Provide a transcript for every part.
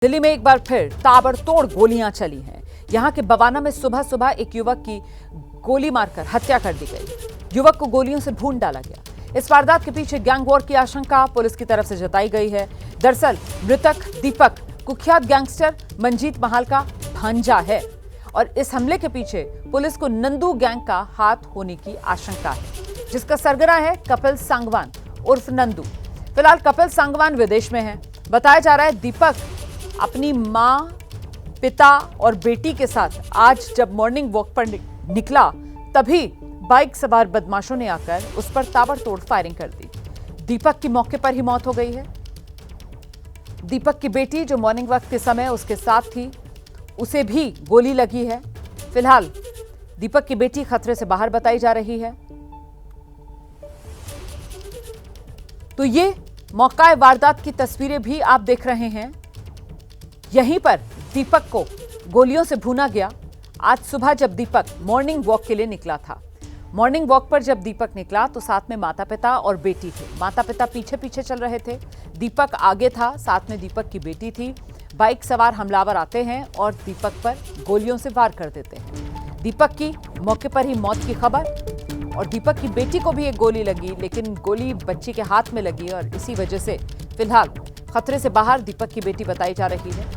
दिल्ली में एक बार फिर ताबड़तोड़ गोलियां चली हैं। यहां के बवाना में सुबह सुबह एक युवक की गोली मारकर हत्या कर दी गई। युवक को गोलियों से भून डाला गया। इस वारदात के पीछे गैंग वॉर की आशंका पुलिस की तरफ से जताई गई है। दरअसल मृतक दीपक कुख्यात गैंगस्टर मंजीत महाल का भांजा है और इस हमले के पीछे पुलिस को नंदू गैंग का हाथ होने की आशंका है, जिसका सरगना है कपिल सांगवान उर्फ नंदू। फिलहाल कपिल सांगवान विदेश में है। बताया जा रहा है दीपक अपनी मां, पिता और बेटी के साथ आज जब मॉर्निंग वॉक पर निकला तभी बाइक सवार बदमाशों ने आकर उस पर ताबड़तोड़ फायरिंग कर दी। दीपक की मौके पर ही मौत हो गई है। दीपक की बेटी जो मॉर्निंग वॉक के समय उसके साथ थी, उसे भी गोली लगी है। फिलहाल दीपक की बेटी खतरे से बाहर बताई जा रही है। तो ये मौका वारदात की तस्वीरें भी आप देख रहे हैं। यहीं पर दीपक को गोलियों से भूना गया। आज सुबह जब दीपक मॉर्निंग वॉक के लिए निकला था, मॉर्निंग वॉक पर जब दीपक निकला तो साथ में माता पिता और बेटी थे। माता पिता पीछे पीछे चल रहे थे, दीपक आगे था, साथ में दीपक की बेटी थी। बाइक सवार हमलावर आते हैं और दीपक पर गोलियों से वार कर देते हैं। दीपक की मौके पर ही मौत की खबर और दीपक की बेटी को भी एक गोली लगी, लेकिन गोली बच्ची के हाथ में लगी और इसी वजह से फिलहाल खतरे से बाहर दीपक की बेटी बताई जा रही है।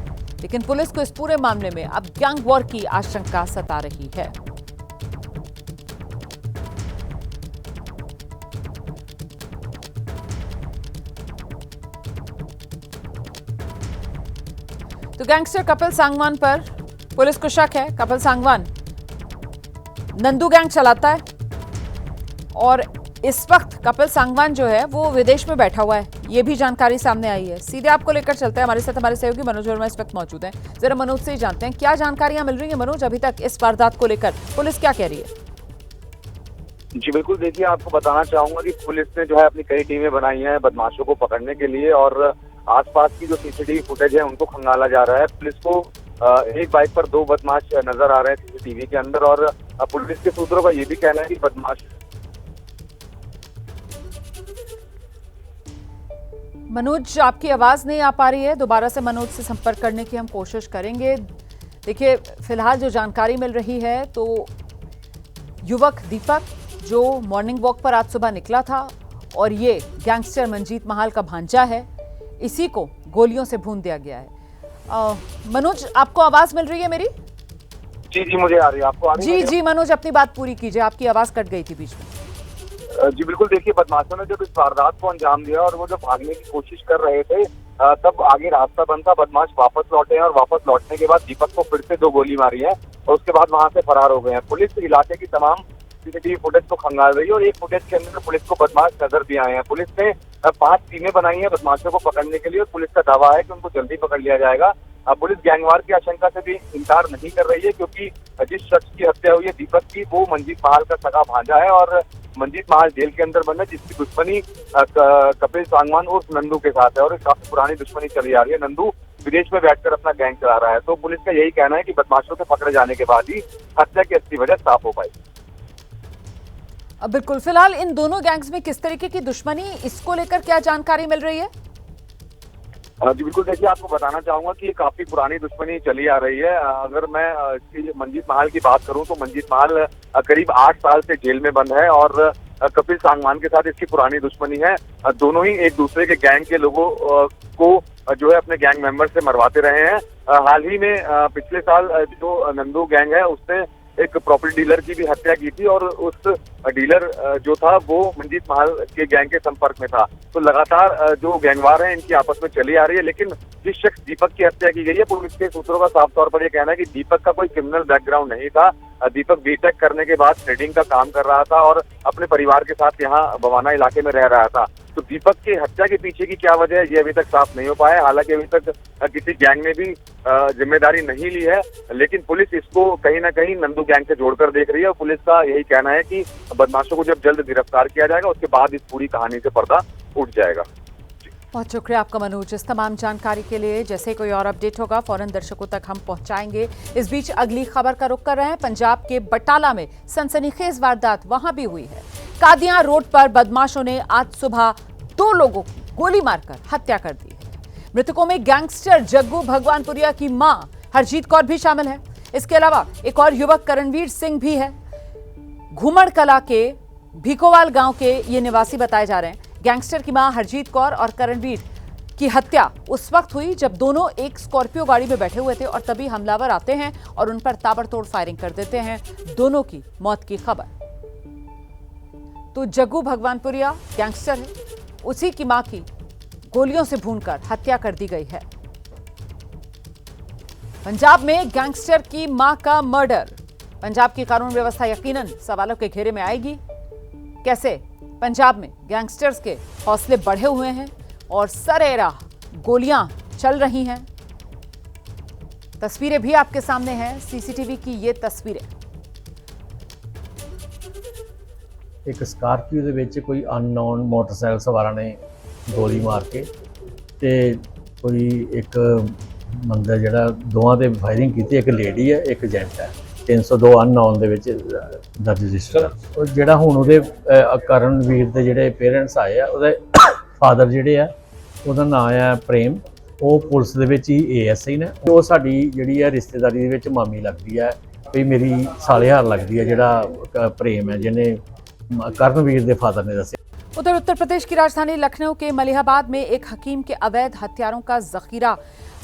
लेकिन पुलिस को इस पूरे मामले में अब गैंग वॉर की आशंका सता रही है। तो गैंगस्टर कपिल सांगवान पर पुलिस को शक है। कपिल सांगवान नंदू गैंग चलाता है और इस वक्त कपिल सांगवान जो है वो विदेश में बैठा हुआ है, ये भी जानकारी सामने आई है। सीधे आपको लेकर चलते हैं, हमारे साथ हमारे सहयोगी मनोज वर्मा इस वक्त मौजूद हैं। जरा मनोज से ही जानते हैं क्या जानकारियां मिल रही हैं। मनोज, अभी तक इस वारदात को लेकर पुलिस क्या कह रही है? जी बिल्कुल, देखिए आपको बताना चाहूंगा कि पुलिस ने जो है अपनी कई टीमें बनाई हैं बदमाशों को पकड़ने के लिए और आसपास की जो सीसीटीवी फुटेज है उनको खंगाला जा रहा है। पुलिस को एक बाइक पर 2 बदमाश नजर आ रहे हैं सीसीटीवी के अंदर और पुलिस के सूत्रों का ये भी कहना है कि बदमाश। मनोज, आपकी आवाज नहीं आ पा रही है, दोबारा से मनोज से संपर्क करने की हम कोशिश करेंगे। देखिए फिलहाल जो जानकारी मिल रही है तो युवक दीपक जो मॉर्निंग वॉक पर आज सुबह निकला था और ये गैंगस्टर मंजीत महाल का भांजा है, इसी को गोलियों से भून दिया गया है। मनोज, आपको आवाज मिल रही है मेरी? जी मुझे आ रही है, आपको आ रही है? जी मनोज, अपनी बात पूरी कीजिए, आपकी आवाज कट गई थी बीच में। जी बिल्कुल, देखिए बदमाशों ने जब इस वारदात को अंजाम दिया और वो जब भागने की कोशिश कर रहे थे तब आगे रास्ता बंद था। बदमाश वापस लौटे हैं और वापस लौटने के बाद दीपक को फिर से 2 गोली मारी है और उसके बाद वहां से फरार हो गए हैं। पुलिस इलाके की तमाम सीसीटीवी फुटेज को खंगाल रही है और एक फुटेज के अंदर पुलिस को बदमाश नजर भी आए हैं। पुलिस ने 5 टीमें बनाई हैं बदमाशों को पकड़ने के लिए और पुलिस का दावा है कि उनको जल्दी पकड़ लिया जाएगा। पुलिस गैंगवार की आशंका से भी इंकार नहीं कर रही है क्योंकि जिस शख्स की हत्या हुई है दीपक की, वो मंजीत महाल का सगा भांजा है और मंजीत महाल जेल के अंदर बंद है, जिसकी दुश्मनी कपिल सांगवान उर्फ नंदू के साथ है और काफी पुरानी दुश्मनी चली आ रही है। नंदू विदेश में बैठकर अपना गैंग चला रहा है, तो पुलिस का यही कहना है कि बदमाशों के पकड़े जाने के बाद ही हत्या की असली वजह साफ हो पाई। बिल्कुल, फिलहाल इन दोनों गैंग्स में किस तरीके की दुश्मनी, इसको लेकर क्या जानकारी मिल रही है? जी बिल्कुल, देखिए आपको बताना चाहूंगा कि ये काफी पुरानी दुश्मनी चली आ रही है। अगर मैं मंजीत महाल की बात करूं तो मंजीत महाल करीब 8 साल से जेल में बंद है और कपिल सांगवान के साथ इसकी पुरानी दुश्मनी है। दोनों ही एक दूसरे के गैंग के लोगों को जो है अपने गैंग मेंबर से मरवाते रहे हैं। हाल ही में पिछले साल जो नंदू गैंग है उसने एक प्रॉपर्टी डीलर की भी हत्या की थी और उस डीलर जो था वो मंजीत महाल के गैंग के संपर्क में था। तो लगातार जो गैंगवार हैं इनकी आपस में चली आ रही है। लेकिन जिस शख्स दीपक की हत्या की गई है, पुलिस के सूत्रों का साफ तौर पर यह कहना है कि दीपक का कोई क्रिमिनल बैकग्राउंड नहीं था। दीपक बीटेक करने के बाद ट्रेडिंग का काम कर रहा था और अपने परिवार के साथ यहाँ बवाना इलाके में रह रहा था। तो दीपक की हत्या के पीछे की क्या वजह है ये अभी तक साफ नहीं हो पाया। हालांकि अभी तक किसी गैंग ने भी जिम्मेदारी नहीं ली है, लेकिन पुलिस इसको कहीं ना कहीं नंदू गैंग से जोड़कर देख रही है और पुलिस का यही कहना है कि बदमाशों को जब जल्द गिरफ्तार किया जाएगा उसके बाद इस पूरी कहानी से पर्दा उठ जाएगा। बहुत शुक्रिया आपका मनोज इस तमाम जानकारी के लिए। जैसे कोई और अपडेट होगा फौरन दर्शकों तक हम पहुंचाएंगे। इस बीच अगली खबर का रुख कर रहे हैं। पंजाब के बटाला में सनसनीखेज वारदात वहां भी हुई है। कादियां रोड पर बदमाशों ने आज सुबह 2 लोगों की गोली मारकर हत्या कर दी है। मृतकों में गैंगस्टर जग्गू भगवानपुरिया की मां हरजीत कौर भी शामिल है। इसके अलावा एक और युवक करणवीर सिंह भी है। घुमड़ कला के भिकोवाल गांव के ये निवासी बताए जा रहे हैं। गैंगस्टर की मां हरजीत कौर और करणवीर की हत्या उस वक्त हुई जब दोनों एक स्कॉर्पियो गाड़ी में बैठे हुए थे और तभी हमलावर आते हैं और उन पर ताबड़तोड़ फायरिंग कर देते हैं। दोनों की मौत की खबर। तो जग्गू भगवानपुरिया गैंगस्टर है, उसी की मां की गोलियों से भूनकर हत्या कर दी गई है। पंजाब में गैंगस्टर की मां का मर्डर। पंजाब की कानून व्यवस्था यकीनन सवालों के घेरे में आएगी। कैसे पंजाब में गैंगस्टर्स के हौसले बढ़े हुए हैं और सरेराह गोलियां चल रही हैं। तस्वीरें भी आपके सामने हैं, सीसीटीवी की ये तस्वीरें। एक स्कॉर्पियो ਦੇ ਵਿੱਚ ਕੋਈ ਅਨਨੋਨ ਮੋਟਰਸਾਈਕਲ ਸਵਾਰਾਂ ਨੇ ਗੋਲੀ ਮਾਰ ਕੇ ਤੇ ਕੋਈ ਇੱਕ ਬੰਦਾ ਜਿਹੜਾ ਦੋਵਾਂ ਤੇ ਫਾਇਰਿੰਗ ਕੀਤੀ। ਇੱਕ ਲੇਡੀ ਹੈ, ਇੱਕ ਜੈਂਟ ਹੈ। 302 ਅਨਨੋਨ ਦੇ ਵਿੱਚ ਦਰਜ ਰਜਿਸਟਰ। ਉਹ ਜਿਹੜਾ ਹੁਣ ਉਹਦੇ ਕਰਨਵੀਰ ਦੇ ਜਿਹੜੇ ਪੇਰੈਂਟਸ ਆਏ ਆ, ਉਹਦੇ ਫਾਦਰ ਜਿਹੜੇ ਆ, ਉਹਦਾ ਨਾਮ ਆ ਪ੍ਰੇਮ। ਉਹ ਪੁਲਿਸ ਦੇ ਵਿੱਚ ਹੀ ਏਐਸਆਈ ਨੇ। ਉਹ ਸਾਡੀ ਜਿਹੜੀ ਹੈ ਰਿਸ਼ਤੇਦਾਰੀ ਦੇ ਵਿੱਚ ਮਾਮੀ ਲੱਗਦੀ ਹੈ, ਵੀ ਮੇਰੀ ਸਾਲੇਹਾਰ ਲੱਗਦੀ ਹੈ। ਜਿਹੜਾ ਪ੍ਰੇਮ ਹੈ ਜਿਹਨੇ कर्णवीर के फादर ने दसिया। उधर उत्तर प्रदेश की राजधानी लखनऊ के मलिहाबाद में एक हकीम के अवैध हथियारों का जखीरा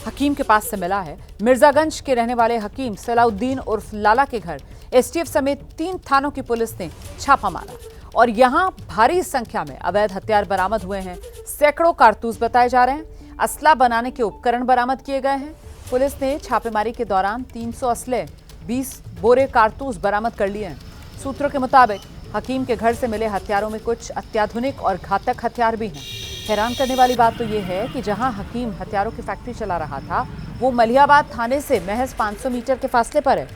हकीम के पास से मिला है। मिर्जागंज के रहने वाले हकीम सलाउद्दीन उर्फ लाला के घर एसटीएफ समेत 3 थानों की पुलिस ने छापा मारा और यहां भारी संख्या में अवैध हथियार बरामद हुए हैं। सैकड़ों कारतूस बताए जा रहे हैं। असला बनाने के उपकरण बरामद किए गए हैं। पुलिस ने छापेमारी के दौरान 300 असले, 20 बोरे कारतूस बरामद कर लिए हैं। सूत्रों के मुताबिक हकीम के घर से मिले हथियारों में कुछ अत्याधुनिक और घातक हथियार भी हैं। हैरान करने वाली बात तो ये है कि जहां हकीम हथियारों की फैक्ट्री चला रहा था, वो मलिहाबाद थाने से महज 500 मीटर के फासले पर है।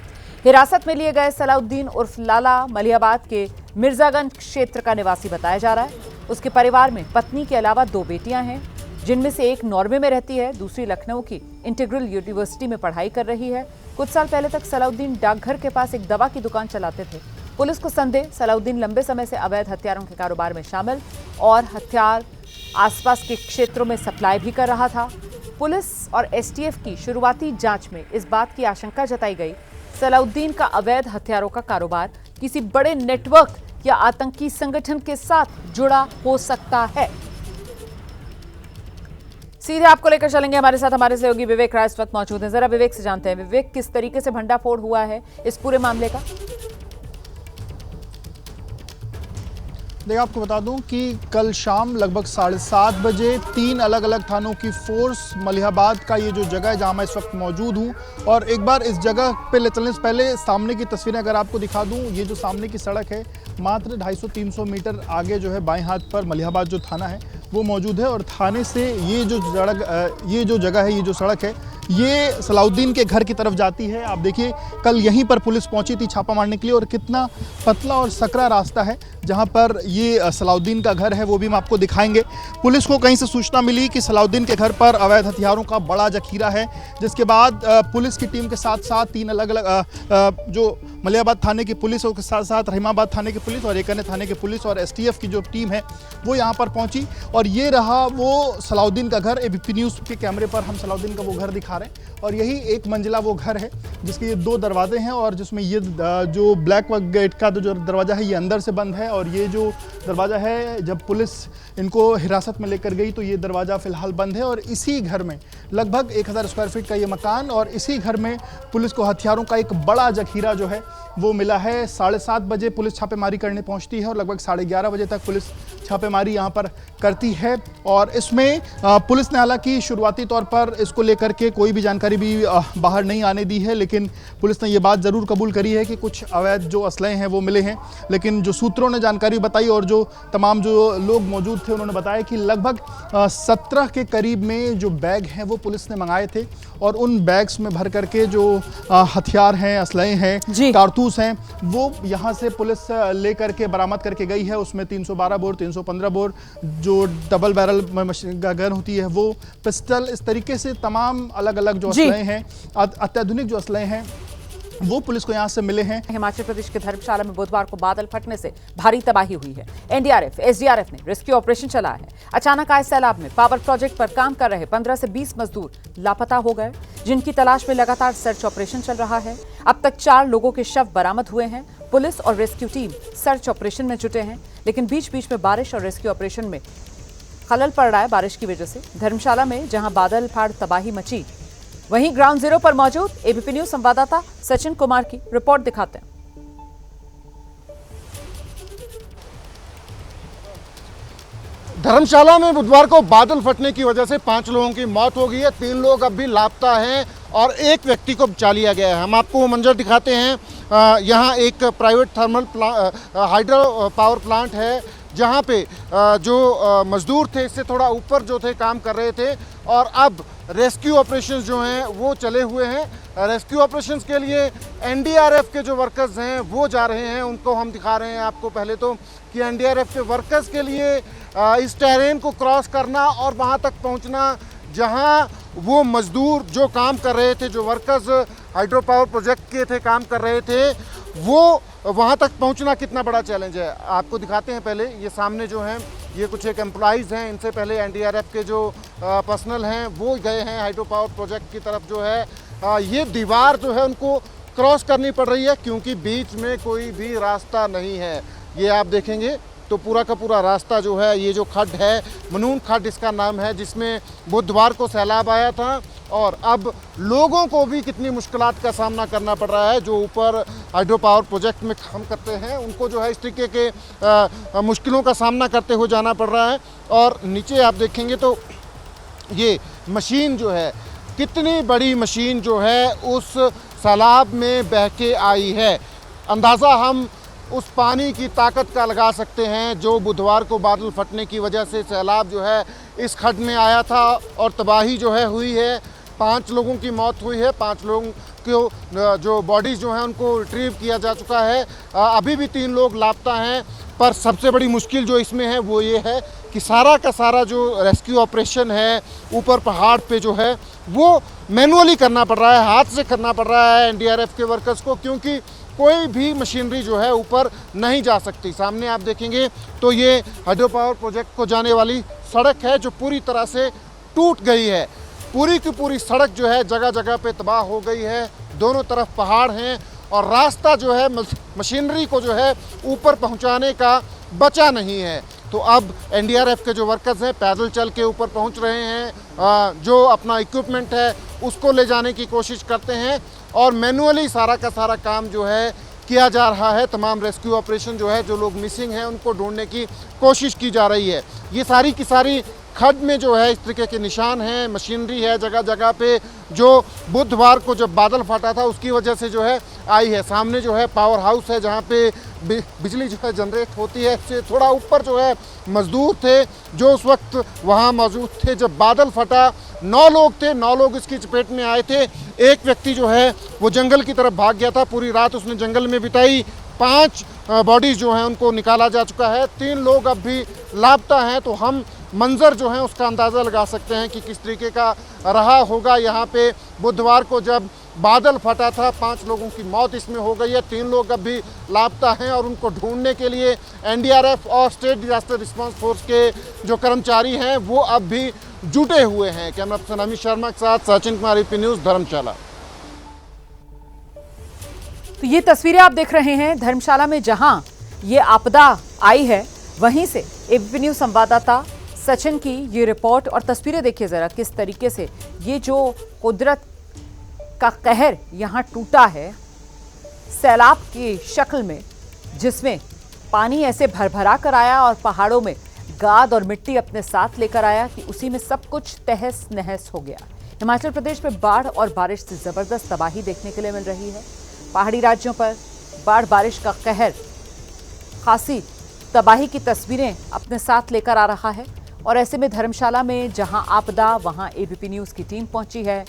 हिरासत में लिए गए सलाउद्दीन उर्फ लाला मलिहाबाद के मिर्जागंज क्षेत्र का निवासी बताया जा रहा है। उसके परिवार में पत्नी के अलावा 2 बेटियां हैं, जिनमें से एक नॉर्वे में रहती है, दूसरी लखनऊ की इंटीग्रल यूनिवर्सिटी में पढ़ाई कर रही है। कुछ साल पहले तक सलाउद्दीन डाकघर के पास एक दवा की दुकान चलाते थे। पुलिस को संदेह सलाउद्दीन लंबे समय से अवैध हथियारों के कारोबार में शामिल और हथियार आसपास के क्षेत्रों में सप्लाई भी कर रहा था। पुलिस और एसटीएफ की शुरुआती जांच में इस बात की आशंका जताई गई, सलाउद्दीन का अवैध हथियारों का कारोबार किसी बड़े नेटवर्क या आतंकी संगठन के साथ जुड़ा हो सकता है। सीधे आपको लेकर चलेंगे, हमारे साथ हमारे सहयोगी विवेक राय इस वक्त मौजूद हैं। जरा विवेक से जानते हैं, विवेक किस तरीके से भंडाफोड़ हुआ है इस पूरे मामले का? देखिए, आपको बता दूं कि कल शाम लगभग 7:30 बजे 3 अलग अलग थानों की फोर्स मलिहाबाद का ये जो जगह है जहां मैं इस वक्त मौजूद हूं, और एक बार इस जगह पे ले चलने से पहले सामने की तस्वीरें अगर आपको दिखा दूं, ये जो सामने की सड़क है मात्र 250-300 मीटर आगे जो है बाएं हाथ पर मलिहाबाद जो थाना है वो मौजूद है। और थाने से ये जो जगह है, ये जो सड़क है, ये सलाउद्दीन के घर की तरफ जाती है। आप देखिए, कल यहीं पर पुलिस पहुंची थी छापा मारने के लिए, और कितना पतला और सकरा रास्ता है जहां पर ये सलाउद्दीन का घर है वो भी हम आपको दिखाएंगे। पुलिस को कहीं से सूचना मिली कि सलाउद्दीन के घर पर अवैध हथियारों का बड़ा जखीरा है, जिसके बाद पुलिस की टीम के साथ साथ 3 अलग अलग जो मलिहाबाद थाने की पुलिस, उसके साथ साथ रहीमाबाद थाने की पुलिस और एक अन्य थाने की पुलिस और एसटीएफ की जो टीम है वो यहाँ पर पहुंची। और ये रहा वो सलाउद्दीन का घर। एबीपी न्यूज़ के कैमरे पर हम सलाउद्दीन का वो घर दिखा रहे हैं, और यही 1 मंजिला वो घर है जिसके ये 2 दरवाजे हैं, और जिसमें ये जो ब्लैक गेट का जो दरवाज़ा है ये अंदर से बंद है, और ये जो दरवाज़ा है जब पुलिस इनको हिरासत में लेकर गई तो ये दरवाज़ा फ़िलहाल बंद है। और इसी घर में लगभग 1000 स्क्वायर फीट का ये मकान, और इसी घर में पुलिस को हथियारों का एक बड़ा जखीरा जो है वो मिला है। 7:30 बजे पुलिस छापेमारी करने पहुंचती है और लगभग 11:30 बजे तक पुलिस छापेमारी यहाँ पर करती है। और इसमें पुलिस ने हालांकि शुरुआती तौर पर इसको लेकर के कोई भी जानकारी भी बाहर नहीं आने दी है, लेकिन पुलिस ने ये बात ज़रूर कबूल करी है कि कुछ अवैध जो असलहे हैं वो मिले हैं। लेकिन जो सूत्रों ने जानकारी बताई और जो तमाम जो लोग मौजूद थे उन्होंने बताया कि लगभग 17 के करीब में जो बैग हैं वो पुलिस ने मंगाए थे, और उन बैग्स में भर करके जो हथियार हैं, असलहे हैं, कारतूस हैं, वो यहाँ से पुलिस ले करके बरामद करके गई है। उसमें 312 बोर, 315 बोर जो डबल बैरल गन होती है वो, पिस्टल, इस तरीके से तमाम अलग अलग जो असलहे हैं, अत्याधुनिक जो असलहे हैं वो पुलिस को यहाँ से मिले हैं। हिमाचल प्रदेश के धर्मशाला में बुधवार को बादल फटने से भारी तबाही हुई है। एनडीआरएफ, एसडीआरएफ ने रेस्क्यू ऑपरेशन चलाया है। अचानक आए सैलाब में पावर प्रोजेक्ट पर काम कर रहे 15 से 20 मजदूर लापता हो गए, जिनकी तलाश में लगातार सर्च ऑपरेशन चल रहा है। अब तक 4 लोगों के शव बरामद हुए हैं। पुलिस और रेस्क्यू टीम सर्च ऑपरेशन में जुटे हैं, लेकिन बीच बीच में बारिश और रेस्क्यू ऑपरेशन में खलल पड़ रहा है। बारिश की वजह से धर्मशाला में जहां बादल फाड़ तबाही मची, वहीं ग्राउंड जीरो पर मौजूद एबीपी न्यूज संवाददाता सचिन कुमार की रिपोर्ट दिखाते हैं। धर्मशाला में बुधवार को बादल फटने की वजह से 5 लोगों की मौत हो गई है। 3 लोग अब भी लापता हैं और एक व्यक्ति को बचा लिया गया है। हम आपको वो मंजर दिखाते हैं। यहाँ एक private thermal hydro power plant है, जहाँ पे जो मजदूर थे इससे थोड़ा ऊपर जो थे काम कर रहे थे, और अब रेस्क्यू ऑपरेशंस जो हैं वो चले हुए हैं। रेस्क्यू ऑपरेशंस के लिए एनडीआरएफ के जो वर्कर्स हैं वो जा रहे हैं। उनको हम दिखा रहे हैं आपको पहले तो कि एनडीआरएफ के वर्कर्स के लिए इस टेरेन को क्रॉस करना और वहाँ तक पहुँचना जहाँ वो मजदूर जो काम कर रहे थे, जो वर्कर्स हाइड्रो पावर प्रोजेक्ट के थे काम कर रहे थे, वो वहाँ तक पहुँचना कितना बड़ा चैलेंज है आपको दिखाते हैं। पहले ये सामने जो हैं ये कुछ एक एम्प्लॉइज़ हैं, इनसे पहले एनडीआरएफ के जो पर्सनल हैं वो गए हैं हाइड्रो पावर प्रोजेक्ट की तरफ। जो है ये दीवार जो है उनको क्रॉस करनी पड़ रही है क्योंकि बीच में कोई भी रास्ता नहीं है। ये आप देखेंगे तो पूरा का पूरा रास्ता जो है, ये जो खड्ड है मनून खड्ड इसका नाम है, जिसमें बुधवार को सैलाब आया था, और अब लोगों को भी कितनी मुश्किलात का सामना करना पड़ रहा है। जो ऊपर हाइड्रो पावर प्रोजेक्ट में काम करते हैं उनको जो है इस तरीके के मुश्किलों का सामना करते हुए जाना पड़ रहा है। और नीचे आप देखेंगे तो ये मशीन जो है, कितनी बड़ी मशीन जो है उस सैलाब में बह के आई है। अंदाज़ा हम उस पानी की ताकत का लगा सकते हैं जो बुधवार को बादल फटने की वजह से सैलाब जो है इस खड्ड में आया था और तबाही जो है हुई है। 5 लोगों की मौत हुई है, 5 लोगों को जो बॉडीज़ जो हैं उनको रिट्रीव किया जा चुका है। अभी भी 3 लोग लापता हैं, पर सबसे बड़ी मुश्किल जो इसमें है वो ये है कि सारा का सारा जो रेस्क्यू ऑपरेशन है ऊपर पहाड़ पे जो है वो मैनुअली करना पड़ रहा है, हाथ से करना पड़ रहा है एनडीआरएफ के वर्कर्स को, क्योंकि कोई भी मशीनरी जो है ऊपर नहीं जा सकती। सामने आप देखेंगे तो ये हाइड्रो पावर प्रोजेक्ट को जाने वाली सड़क है जो पूरी तरह से टूट गई है। पूरी की पूरी सड़क जो है जगह जगह पे तबाह हो गई है। दोनों तरफ पहाड़ हैं और रास्ता जो है मशीनरी को जो है ऊपर पहुंचाने का बचा नहीं है। तो अब एनडीआरएफ के जो वर्कर्स हैं पैदल चल के ऊपर पहुंच रहे हैं, जो अपना इक्विपमेंट है उसको ले जाने की कोशिश करते हैं, और मैनुअली सारा का सारा काम जो है किया जा रहा है। तमाम रेस्क्यू ऑपरेशन जो है, जो लोग मिसिंग हैं उनको ढूंढने की कोशिश की जा रही है। ये सारी की सारी खड्ड में जो है इस तरीके के निशान हैं, मशीनरी है जगह जगह पे, जो बुधवार को जब बादल फटा था उसकी वजह से जो है आई है। सामने जो है पावर हाउस है जहाँ पे बिजली जो है जनरेट होती है। इससे थोड़ा ऊपर जो है मजदूर थे जो उस वक्त वहाँ मौजूद थे जब बादल फटा। 9 लोग थे, 9 लोग इसकी चपेट में आए थे। एक व्यक्ति जो है वो जंगल की तरफ भाग गया था, पूरी रात उसने जंगल में बिताई। 5 बॉडीज़ जो हैं उनको निकाला जा चुका है। 3 लोग अब भी लापता हैं। तो हम मंजर जो है उसका अंदाज़ा लगा सकते हैं कि किस तरीके का रहा होगा यहाँ पे बुधवार को जब बादल फटा था। 5 लोगों की मौत इसमें हो गई है, 3 लोग अब भी लापता हैं, और उनको ढूंढने के लिए एनडीआरएफ और स्टेट डिजास्टर रिस्पांस फोर्स के जो कर्मचारी हैं वो अब भी जुटे हुए हैं। कैमरा पर्सन अमित शर्मा के साथ सचिन कुमार, एबीपी न्यूज़, धर्मशाला। तो ये तस्वीरें आप देख रहे हैं धर्मशाला में जहां ये आपदा आई है, वहीं से एबीपी न्यूज़ संवाददाता सचिन की ये रिपोर्ट और तस्वीरें देखिए जरा किस तरीके से ये जो कुदरत का कहर यहाँ टूटा है सैलाब की शक्ल में, जिसमें पानी ऐसे भरभरा कर आया और पहाड़ों में गाद और मिट्टी अपने साथ लेकर आया कि उसी में सब कुछ तहस नहस हो गया। हिमाचल प्रदेश में बाढ़ और बारिश से जबरदस्त तबाही देखने के लिए मिल रही है। पहाड़ी राज्यों पर बाढ़ बारिश का कहर खासी तबाही की तस्वीरें अपने साथ लेकर आ रहा है, और ऐसे में धर्मशाला में जहां आपदा वहां एबीपी न्यूज़ की टीम पहुंची है।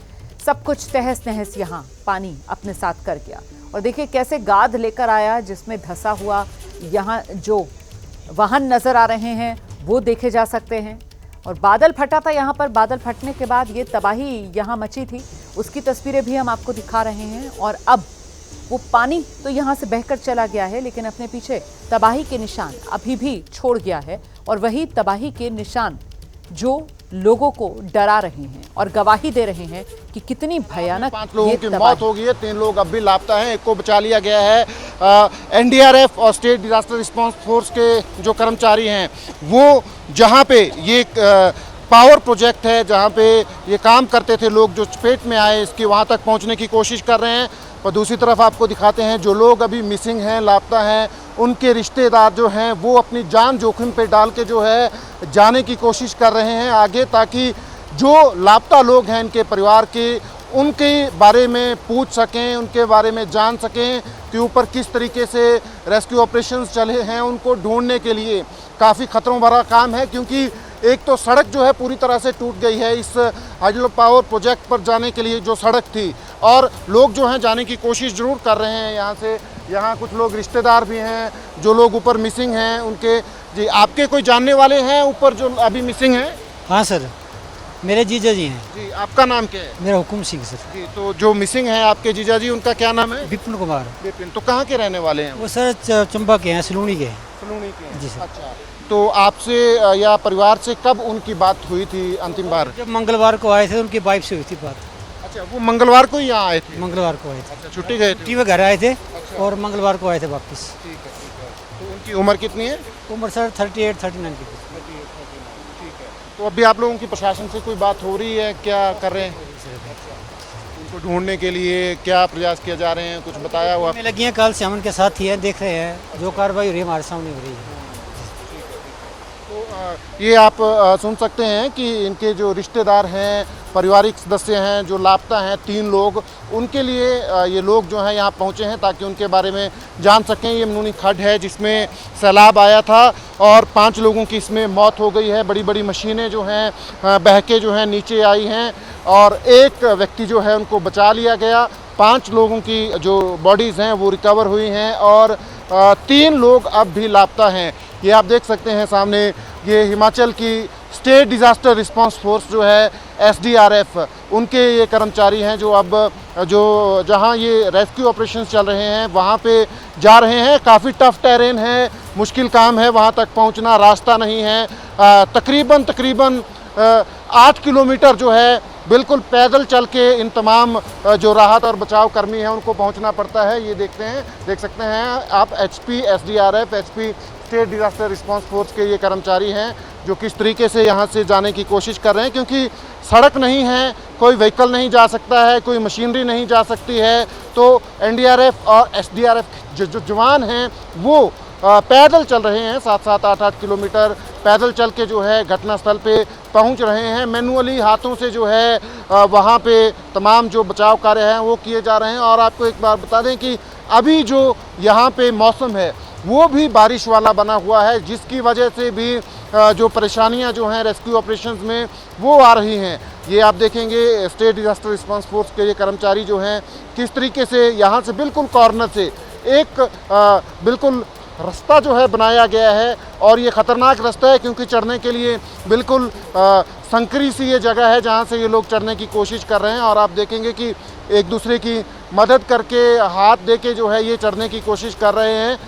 सब कुछ तहस नहस यहां पानी अपने साथ कर गया, और देखिए कैसे गाद लेकर आया जिसमें धंसा हुआ यहां जो वाहन नजर आ रहे हैं वो देखे जा सकते हैं। और बादल फटा था यहाँ पर, बादल फटने के बाद ये तबाही यहाँ मची थी, उसकी तस्वीरें भी हम आपको दिखा रहे हैं। और अब वो पानी तो यहाँ से बहकर चला गया है, लेकिन अपने पीछे तबाही के निशान अभी भी छोड़ गया है। और वही तबाही के निशान जो लोगों को डरा रहे हैं और गवाही दे रहे हैं कि कितनी भयानक 5 लोगों ये की तबाही मौत हो गई है, 3 लोग अब भी लापता हैं, एक को बचा लिया गया है। एनडीआरएफ और स्टेट डिजास्टर रिस्पांस फोर्स के जो कर्मचारी हैं वो जहां पे ये पावर प्रोजेक्ट है, जहां पे ये काम करते थे लोग जो चपेट में आए, इसकी वहां तक पहुंचने की कोशिश कर रहे हैं। और दूसरी तरफ आपको दिखाते हैं जो लोग अभी मिसिंग हैं, लापता हैं, उनके रिश्तेदार जो हैं वो अपनी जान जोखिम पे डाल के जो है जाने की कोशिश कर रहे हैं आगे, ताकि जो लापता लोग हैं इनके परिवार के, उनके बारे में पूछ सकें, उनके बारे में जान सकें कि ऊपर किस तरीके से रेस्क्यू ऑपरेशंस चले हैं। उनको ढूंढने के लिए काफ़ी खतरों भरा काम है, क्योंकि एक तो सड़क जो है पूरी तरह से टूट गई है इस हाइड्रो पावर प्रोजेक्ट पर जाने के लिए जो सड़क थी, और लोग जो हैं जाने की कोशिश ज़रूर कर रहे हैं यहाँ से। यहाँ कुछ लोग रिश्तेदार भी हैं, जो लोग ऊपर मिसिंग हैं उनके। जी, आपके कोई जानने वाले हैं ऊपर जो अभी मिसिंग हैं? हाँ सर, मेरे जीजा जी हैं। जी, आपका नाम क्या है? मेरा हुकुम सिंह सर। जी, तो जो मिसिंग हैं आपके जीजा जी, उनका क्या नाम है? विपिन कुमार। विपिन। तो कहाँ के रहने वाले हैं? वो सर चंबा के हैं, सलूनी के हैं। सलूनी के हैं। जी सर। अच्छा, तो आपसे या परिवार से कब उनकी बात हुई थी अंतिम बार? जब मंगलवार को आए थे उनकी वाइफ से हुई थी बात। अच्छा, वो मंगलवार को ही यहाँ आए थे? मंगलवार को आए थे। अच्छा, छुट्टी गए थे? छुट्टी में घर आए थे और मंगलवार को आए थे वापस। ठीक है, ठीक है। तो उनकी उम्र कितनी है? उम्र सर 38-39 की। ठीक है। तो अभी आप लोगों की प्रशासन से कोई बात हो रही है? क्या कर रहे हैं उनको ढूंढने के लिए? क्या प्रयास किए जा रहे हैं? कुछ बताया हुआ? में लगी हैं, कल से हम उनके साथ ही हैं, देख रहे हैं जो कार्रवाई हो रही है हमारे सामने हो रही है। ये आप सुन सकते हैं कि इनके जो रिश्तेदार हैं, पारिवारिक सदस्य हैं जो लापता हैं, 3 लोग, उनके लिए ये लोग जो हैं यहाँ पहुँचे हैं ताकि उनके बारे में जान सकें। ये मनूनी खड्ड है जिसमें सैलाब आया था और 5 लोगों की इसमें मौत हो गई है। बड़ी बड़ी मशीनें जो हैं बह के जो हैं नीचे आई हैं और एक व्यक्ति जो है उनको बचा लिया गया। 5 लोगों की जो बॉडीज़ हैं वो रिकवर हुई हैं और 3 लोग अब भी लापता हैं। ये आप देख सकते हैं सामने, ये हिमाचल की स्टेट डिज़ास्टर रिस्पांस फोर्स जो है SDRF, उनके ये कर्मचारी हैं जो अब जहां ये रेस्क्यू ऑपरेशंस चल रहे हैं वहां पे जा रहे हैं। काफ़ी टफ टेरेन है, मुश्किल काम है वहां तक पहुंचना, रास्ता नहीं है। तकरीबन 8 किलोमीटर जो है बिल्कुल पैदल चल के इन तमाम जो राहत और बचाव कर्मी हैं उनको पहुंचना पड़ता है। ये देख सकते हैं आप HP SDRF HP state disaster response force के ये कर्मचारी हैं जो किस तरीके से यहाँ से जाने की कोशिश कर रहे हैं, क्योंकि सड़क नहीं है, कोई व्हीकल नहीं जा सकता है, कोई मशीनरी नहीं जा सकती है। तो NDRF और SDRF जो जवान हैं वो पैदल चल रहे हैं, 7-7 8-8 किलोमीटर पैदल चल के जो है घटनास्थल पे पहुंच रहे हैं। मैनुअली हाथों से जो है वहाँ पे तमाम जो बचाव कार्य हैं वो किए जा रहे हैं। और आपको एक बार बता दें कि अभी जो यहाँ पे मौसम है वो भी बारिश वाला बना हुआ है, जिसकी वजह से भी जो परेशानियां जो हैं रेस्क्यू ऑपरेशंस में वो आ रही हैं। ये आप देखेंगे स्टेट डिज़ास्टर रिस्पांस फोर्स के ये कर्मचारी जो हैं किस तरीके से यहाँ से बिल्कुल कॉर्नर से एक बिल्कुल रास्ता जो है बनाया गया है। और ये ख़तरनाक रास्ता है क्योंकि चढ़ने के लिए बिल्कुल संकरी सी ये जगह है जहाँ से ये लोग चढ़ने की कोशिश कर रहे हैं। और आप देखेंगे कि एक दूसरे की मदद करके, हाथ दे के जो है ये चढ़ने की कोशिश कर रहे हैं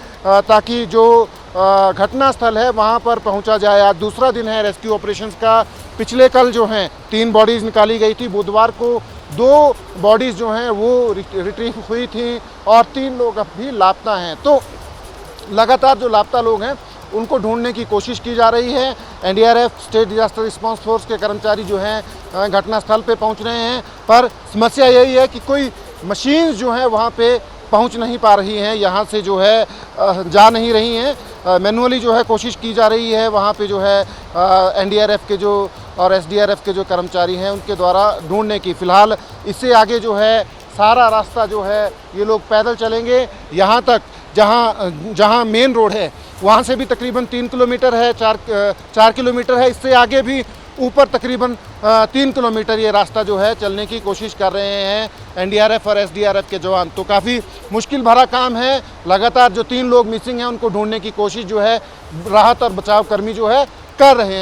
ताकि जो घटना स्थल है वहाँ पर पहुँचा जाए। आज दूसरा दिन है रेस्क्यू ऑपरेशंस का। पिछले कल जो हैं 3 बॉडीज़ निकाली गई थी, बुधवार को 2 बॉडीज़ जो हैं वो रिट्रीव हुई थी और 3 लोग अब भी लापता हैं। तो लगातार जो लापता लोग हैं उनको ढूंढने की कोशिश की जा रही है। NDRF state disaster response force के कर्मचारी जो हैं घटनास्थल पे पहुंच रहे हैं, पर समस्या यही है कि कोई मशीन्स जो हैं वहाँ पे पहुंच नहीं पा रही हैं, यहाँ से जो है जा नहीं रही हैं। मैनुअली जो है कोशिश की जा रही है वहाँ पे जो है NDRF के जो और SDRF के जो कर्मचारी हैं उनके द्वारा ढूंढने की। फ़िलहाल इससे आगे जो है सारा रास्ता जो है ये लोग पैदल चलेंगे। यहाँ तक जहाँ मेन रोड है वहाँ से भी तकरीबन 3 किलोमीटर है, 4 किलोमीटर है। इससे आगे भी ऊपर तकरीबन 3 किलोमीटर ये रास्ता जो है चलने की कोशिश कर रहे हैं NDRF और SDRF के जवान। तो काफ़ी मुश्किल भरा काम है। लगातार जो 3 लोग मिसिंग हैं उनको ढूंढने की कोशिश जो है राहत और बचाव कर्मी जो है कर रहे हैं।